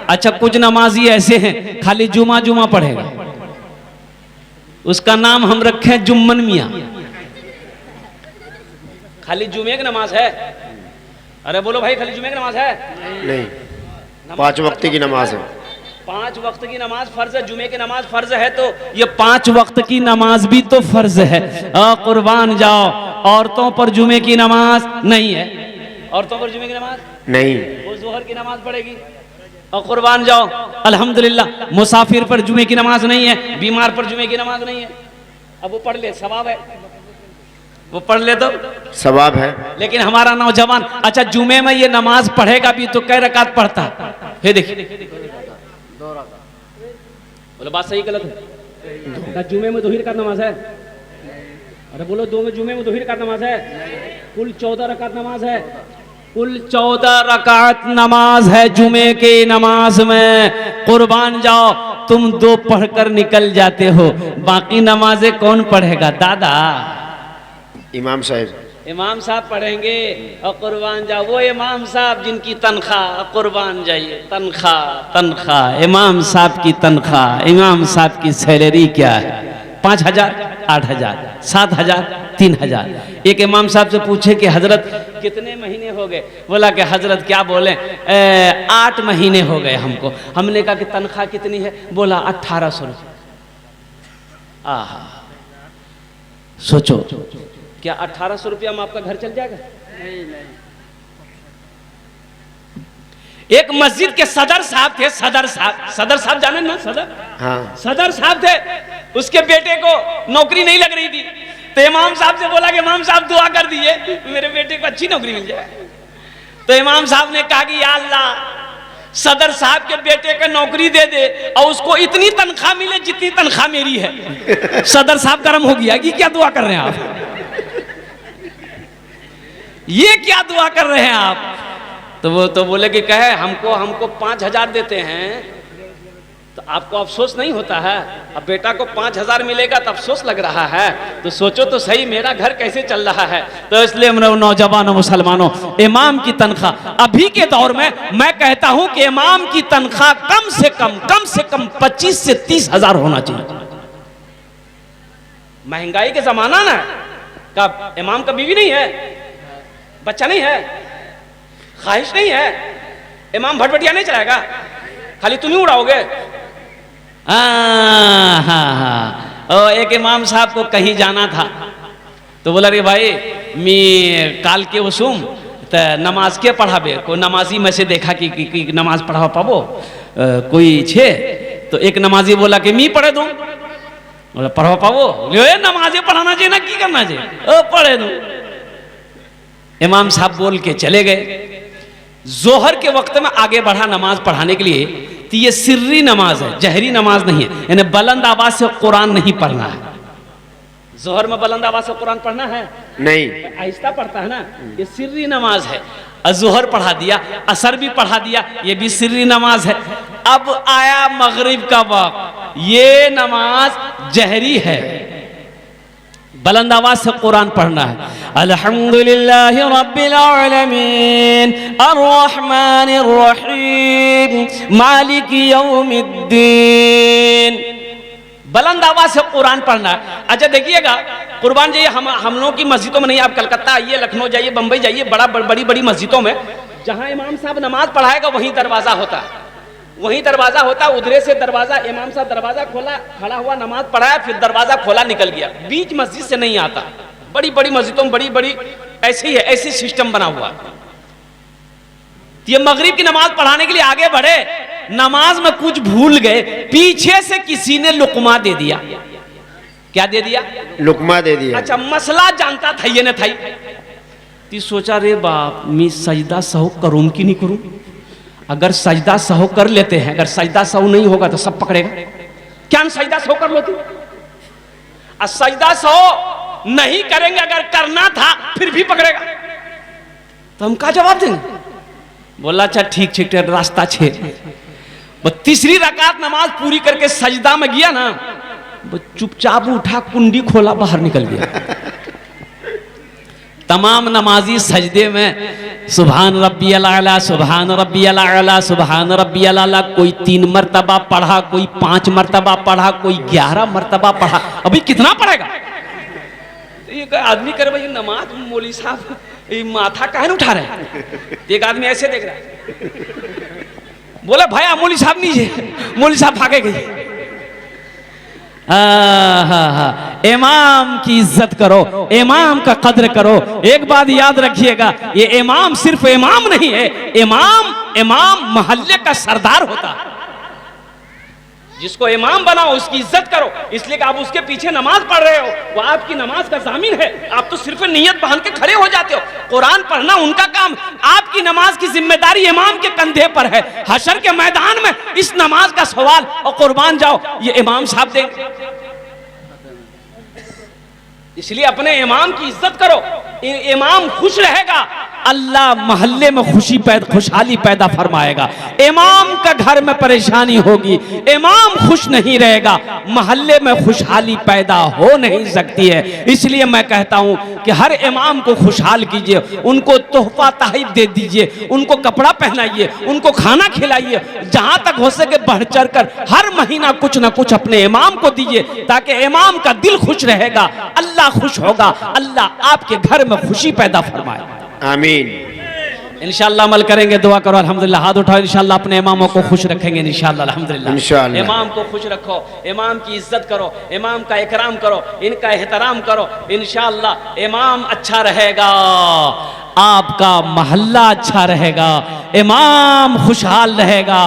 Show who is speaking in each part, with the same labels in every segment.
Speaker 1: अच्छा कुछ नमाजी ऐसे हैं खाली जुमा जुमा पढ़ेगा, उसका नाम हम रखे हैं जुम्मन मियाँ। खाली जुमे की नमाज है। अरे बोलो भाई, खाली जुमे की नमाज है?
Speaker 2: नहीं, 5 वक्त की नमाज है।
Speaker 1: 5 वक्त की नमाज फर्ज है, जुमे की नमाज फर्ज है, तो ये 5 वक्त की नमाज भी तो फर्ज है। कुर्बान जाओ, औरतों पर जुमे की नमाज नहीं है। औरतों पर जुमे की नमाज
Speaker 2: नहीं,
Speaker 1: वो जोहर की नमाज पढ़ेगी। और कुर्बान जाओ, अल्हम्दुलिल्लाह मुसाफिर पर जुमे की नमाज नहीं है, बीमार पर जुमे की नमाज नहीं है। अब वो पढ़ ले, सवाब है, वो पढ़ ले तो
Speaker 2: सवाब है।
Speaker 1: लेकिन हमारा नौजवान अच्छा जुमे में ये नमाज पढ़ेगा भी तो कै रकात पढ़ता है? फिर देखिए, बोलो बात सही गलत है? जुमे में 2 ही रकात नमाज है। अरे बोलो, 2 में जुमे में 2 ही रकात नमाज है। कुल 14 रकात नमाज है। कुल 14 रकात नमाज है जुमे के नमाज में। कुर्बान जाओ, तुम 2 पढ़कर निकल जाते हो, बाकी नमाजें कौन पढ़ेगा दादा?
Speaker 2: इमाम साहब,
Speaker 1: इमाम साहब पढ़ेंगे। और कुर्बान जाओ, वो इमाम साहब जिनकी तनख्वाह, कुर्बान जाइए, तनख्वाह इमाम साहब की तनख्वाह, इमाम साहब की सैलरी क्या है? 5,000, 8,000, 7,000, 3,000। एक इमाम साहब से पूछे कि हजरत कितने महीने हो गए? बोला कि हजरत क्या बोले, 8 महीने हो गए हमको। हमने कहा कि तनख्वाह कितनी है? बोला 1800 रुपये। आहा, सोचो, क्या 1800 रुपया में आपका घर चल जाएगा? नहीं। एक मस्जिद के सदर साहब थे, सदर साहब जाने ना, सदर? हाँ। सदर साहब थे, उसके बेटे को नौकरी नहीं लग रही थी, तो इमाम साहब से बोला कि इमाम साहब दुआ कर दिए मेरे बेटे को अच्छी नौकरी मिल जाए। तो इमाम साहब ने कहा कि या अल्लाह, सदर साहब के बेटे को नौकरी दे दे और उसको इतनी तनख्वाह मिले जितनी तनख्वाह मेरी है। सदर साहब गर्म हो गया कि क्या दुआ कर रहे हैं आप, ये क्या दुआ कर रहे हैं आप? तो वो तो बोले कि कहे हमको 5,000 देते हैं, तो आपको अफसोस नहीं होता है? अब बेटा को 5,000 मिलेगा तो अफसोस लग रहा है, तो सोचो तो सही मेरा घर कैसे चल रहा है। तो इसलिए नौजवानों, मुसलमानों, इमाम की तनख्वाह अभी के दौर में मैं कहता हूं कि इमाम की तनख्वाह कम से कम 25 से 30,000 होना चाहिए। महंगाई के जमाना ना, का इमाम का बीवी नहीं है, बच्चा नहीं है, ख्वाहिश नहीं है, इमाम भटभटिया नहीं चलाएगा, खाली तुम ही उड़ाओगे। हाँ, एक इमाम साहब को कहीं जाना था, तो बोला रे भाई मैं काल के वसूम तो नमाज के पढ़ाबे, कोई नमाजी में से देखा कि नमाज पढ़ा पाबो कोई छे, तो एक नमाजी बोला कि मी पढ़े दूं। बोला पढ़ा पाबो? नमाजे पढ़ाना चाहिए ना, की करना चाहिए? पढ़े दूं। इमाम साहब बोल के चले गए। जोहर के वक्त में आगे बढ़ा नमाज पढ़ाने के लिए, तो ये सिर्री नमाज है, जहरी नमाज नहीं है, यानी बुलंद आवाज से कुरान नहीं पढ़ना है। जोहर में बुलंद आवाज से कुरान पढ़ना है नहीं, आहिस्ता पढ़ता है ना, ये सिर्री नमाज है। जोहर पढ़ा दिया, असर भी पढ़ा दिया, ये भी सिर्री नमाज है। अब आया मगरिब का वक्त, ये नमाज जहरी है, बुलंद आवाज से कुरान पढ़ना है। अल्हम्दुलिल्लाहि रब्बिल आलमीन अर्रहमानिर रहीम मालिकी यौमिद्दीन, बुलंद आवाज से कुरान पढ़ना है। अच्छा देखिएगा, कुर्बान जाइए, हम लोगों की मस्जिदों में नहीं, आप कलकत्ता आइए, लखनऊ जाइए, बंबई जाइए, बड़ी मस्जिदों में जहां इमाम साहब नमाज पढ़ाएगा वहीं दरवाजा होता है, वहीं दरवाजा होता, उधरे से दरवाजा, इमाम साहब दरवाजा खोला, खड़ा हुआ, नमाज पढ़ाया, फिर दरवाजा खोला, निकल गया, बीच मस्जिद से नहीं आता। बड़ी मस्जिदों में बड़ी ऐसे ही है, ऐसे सिस्टम बना हुआ। ये मगरिब की नमाज पढ़ाने के लिए आगे बढ़े, नमाज में कुछ भूल गए, पीछे से किसी ने लुकमा दे दिया। क्या दे दिया? लुकमा दे दिया। अच्छा, मसला जानता था ये न था, ती सोचा रे बाप, मैं सजदा सहू करूं कि नहीं करूं? अगर सजदा सहू कर लेते हैं, अगर सजदा सहू नहीं होगा तो सब पकड़ेगा। क्या सजदा सहू कर लो तुम? सजदा सहू नहीं करेंगे, अगर करना था फिर भी पकड़ेगा, तो हम क्या जवाब देंगे? बोला अच्छा ठीक रास्ता छे। वो तीसरी रकात नमाज पूरी करके सजदा में गया ना, वो चुपचाप उठा, कुंडी खोला, बाहर निकल गया। तमाम नमाजी सजदे में सुभान रब्बियल आला, सुभान रब्बियल आला, सुभान रब्बियल आला, कोई 3 मरतबा पढ़ा, कोई 5 मरतबा पढ़ा, कोई 11 मरतबा पढ़ा। अभी कितना पढ़ेगा? एक आदमी करे भाई नमाज, मौलवी साहब ये माथा काहे उठा रहे हैं? एक आदमी ऐसे देख रहा है, बोला भाई आप मौलवी साहब नीचे, मौलवी साहब भागे गए। इमाम की इज्जत करो, इमाम का कद्र करो। एक बात याद रखिएगा, ये इमाम सिर्फ इमाम नहीं है, इमाम मोहल्ले का सरदार होता है। जिसको इमाम बनाओ उसकी इज्जत करो, इसलिए कि आप उसके पीछे नमाज पढ़ रहे हो, वो आपकी नमाज का जामिन है। आप तो सिर्फ नियत बांध के खड़े हो जाते हो। कुरान पढ़ना उनका काम, आपकी नमाज की जिम्मेदारी इमाम के कंधे पर है। हशर के मैदान में इस नमाज का सवाल और कुर्बान जाओ, ये इमाम साहब देंगे। इसलिए अपने इमाम की इज्जत करो। इमाम खुश रहेगा, अल्लाह मोहल्ले में खुशहाली पैदा फरमाएगा। इमाम का घर में परेशानी होगी, इमाम खुश नहीं रहेगा, मोहल्ले में खुशहाली पैदा हो नहीं सकती है। इसलिए मैं कहता हूं कि हर इमाम को खुशहाल कीजिए, उनको तोहफा तहफ़ दे दीजिए, उनको कपड़ा पहनाइए, उनको खाना खिलाइए। जहां तक हो सके बढ़ चढ़ कर हर महीना कुछ ना कुछ अपने इमाम को दीजिए, ताकि इमाम का दिल खुश रहेगा, अल्लाह खुश होगा, अल्लाह आपके घर में खुशी पैदा फरमाए।
Speaker 2: आमीन।
Speaker 1: इंशाअल्लाह अमल करेंगे, दुआ करो अल्हम्दुलिल्लाह, हाथ उठाओ, इंशाअल्लाह अपने इमामों को खुश रखेंगे इंशाअल्लाह अल्हम्दुलिल्लाह।
Speaker 2: इंशाअल्लाह
Speaker 1: इमाम को खुश रखो, इमाम की इज्जत करो, इमाम का इकराम करो, इनका एहतराम करो। इंशाअल्लाह इमाम अच्छा रहेगा, आपका मोहल्ला अच्छा रहेगा, इमाम खुशहाल रहेगा,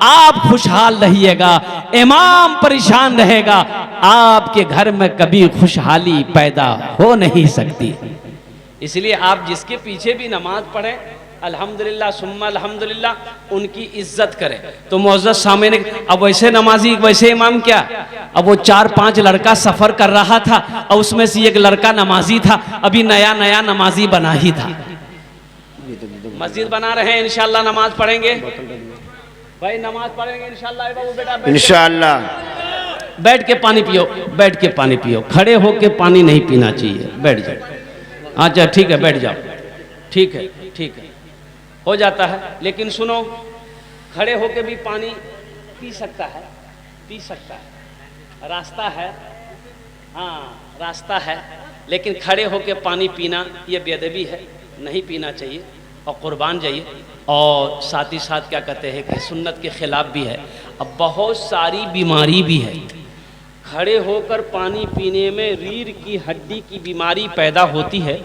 Speaker 1: आप खुशहाल रहिएगा। इमाम परेशान रहेगा, आपके घर में कभी खुशहाली पैदा हो नहीं सकती। इसलिए आप जिसके पीछे भी नमाज पढ़ें, अल्हम्दुलिल्लाह सुम्मा अल्हम्दुलिल्लाह, उनकी इज्जत करें। तो मुअज़्ज़ज़ सामने, अब वैसे नमाजी वैसे इमाम क्या, अब वो 4-5 लड़का सफ़र कर रहा था और उसमें से एक लड़का नमाजी था, अभी नया नया नमाजी बना ही था। मस्जिद बना रहे हैं, इंशाअल्लाह नमाज पढ़ेंगे भाई, नमाज पढ़ेंगे इंशाअल्लाह। बाबू बेटा
Speaker 2: इंशाअल्लाह।
Speaker 1: बैठ के पानी पियो, बैठ के पानी पियो, खड़े होके पानी नहीं पीना चाहिए, बैठ जाओ। अच्छा ठीक है, बैठ जाओ, ठीक है, ठीक है, हो जाता है। लेकिन सुनो, खड़े होके भी पानी पी सकता है, पी सकता है, रास्ता है, हाँ रास्ता है, लेकिन खड़े होके पानी पीना ये बेअदबी है, नहीं पीना चाहिए और कुर्बान जाइए। और साथ ही साथ क्या कहते हैं कि सुन्नत के ख़िलाफ़ भी है। अब बहुत सारी बीमारी भी है, खड़े होकर पानी पीने में रीढ़ की हड्डी की बीमारी पैदा होती है।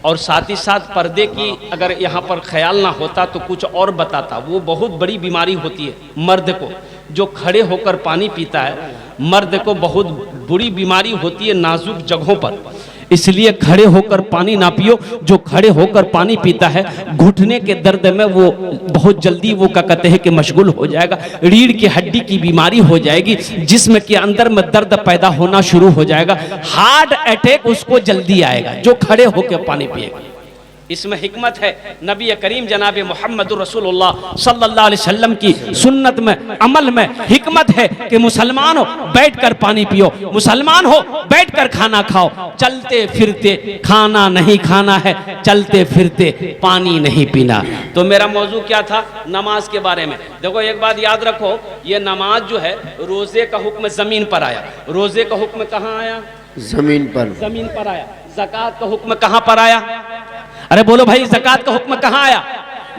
Speaker 1: और साथ ही साथ पर्दे की अगर यहाँ पर ख्याल ना होता तो कुछ और बताता, वो बहुत बड़ी बीमारी होती है मर्द को। जो खड़े होकर पानी पीता है, मर्द को बहुत बुरी बीमारी होती है नाजुक जगहों पर। इसलिए खड़े होकर पानी ना पियो। जो खड़े होकर पानी पीता है, घुटने के दर्द में वो बहुत जल्दी वो क्या कहते हैं कि मशगूल हो जाएगा, रीढ़ की हड्डी की बीमारी हो जाएगी, जिस्म के अंदर में दर्द पैदा होना शुरू हो जाएगा, हार्ट अटैक उसको जल्दी आएगा जो खड़े होकर पानी पिएगा। इसमें हिकमत है, नबी करीम जनाब मोहम्मद रसूलुल्लाह सल्लल्लाहु अलैहि वसल्लम की सुन्नत में, अमल में हिकमत है कि मुसलमान हो बैठकर पानी पियो, मुसलमान हो बैठकर खाना खाओ। चलते फिरते खाना नहीं खाना है, चलते फिरते पानी नहीं पीना। तो मेरा मौजू क्या था? नमाज के बारे में। देखो एक बात याद रखो, ये नमाज जो है, रोजे का हुक्म जमीन पर आया। रोजे का हुक्म कहाँ आया?
Speaker 2: जमीन पर।
Speaker 1: जमीन पर आया। ज़कात का हुक्म कहाँ पर आया? अरे बोलो भाई, ज़कात का हुक्म कहाँ आया?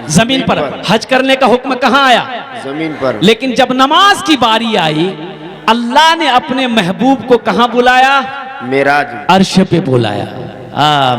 Speaker 1: जमीन पर। हज करने का हुक्म कहाँ आया?
Speaker 2: जमीन पर।
Speaker 1: लेकिन जब नमाज की बारी आई, अल्लाह ने अपने महबूब को कहाँ बुलाया?
Speaker 2: मेराज।
Speaker 1: अर्श पे बुलाया।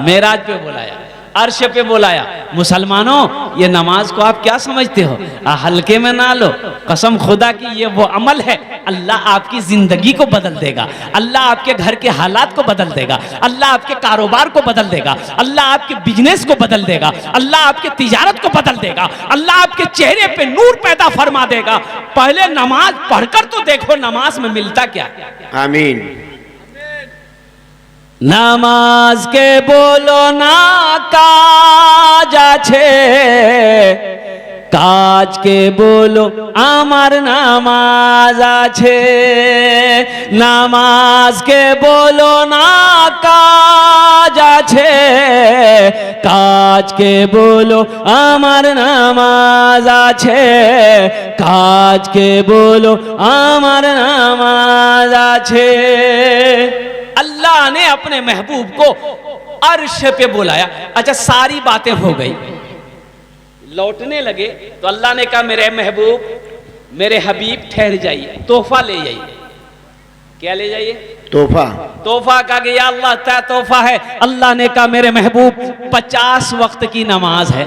Speaker 1: मेराज पे बुलाया, अर्श पे बुलाया। मुसलमानों, ये नमाज को आप क्या समझते हो? हल्के में ना लो। कसम खुदा की ये वो अमल है, अल्लाह आपकी जिंदगी को बदल देगा, अल्लाह आपके घर के हालात को बदल देगा, अल्लाह आपके कारोबार को बदल देगा, अल्लाह आपके बिजनेस को बदल देगा, अल्लाह आपके तिजारत को बदल देगा, अल्लाह आपके चेहरे पे नूर पैदा फरमा देगा। पहले नमाज पढ़कर तो देखो नमाज में मिलता क्या।
Speaker 2: आमीन।
Speaker 1: नामाज के बोलो ना काज আছে, কাজকে বলো আমার নামাজ আছে, নামাজকে বলো না কাজ আছে, কাজকে বলো আমার নামাজ আছে, কাজকে বলো আমার নামাজ আছে। अल्लाह ने अपने महबूब को अर्श पे बुलाया। अच्छा, सारी बातें हो गई, लौटने लगे तो अल्लाह ने कहा मेरे महबूब, मेरे हबीब ठहर जाइए, तोहफा ले जाइए। क्या ले जाइए?
Speaker 2: तोहफा।
Speaker 1: तोहफा कहा कि या अल्लाह क्या तोहफा है? अल्लाह ने कहा मेरे महबूब 50 वक्त की नमाज है।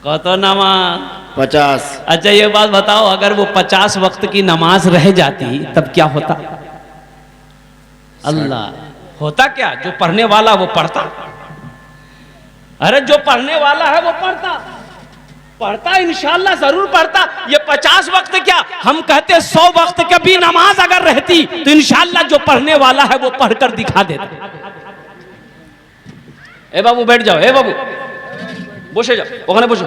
Speaker 1: कहो तो नमाज
Speaker 2: 50।
Speaker 1: अच्छा ये बात बताओ, अगर वो 50 वक्त की नमाज रह जाती तब क्या होता? अल्लाह, होता क्या? जो पढ़ने वाला वो पढ़ता। अरे जो पढ़ने वाला है वो पढ़ता, पढ़ता इंशाअल्लाह जरूर पढ़ता। ये 50 वक्त क्या, हम कहते 100 वक्त की भी नमाज अगर रहती तो इंशाअल्लाह जो पढ़ने वाला है वो पढ़कर दिखा देता। ए बाबू बैठ जाओ, ए बाबू বসে যাও, ওখানে বসো।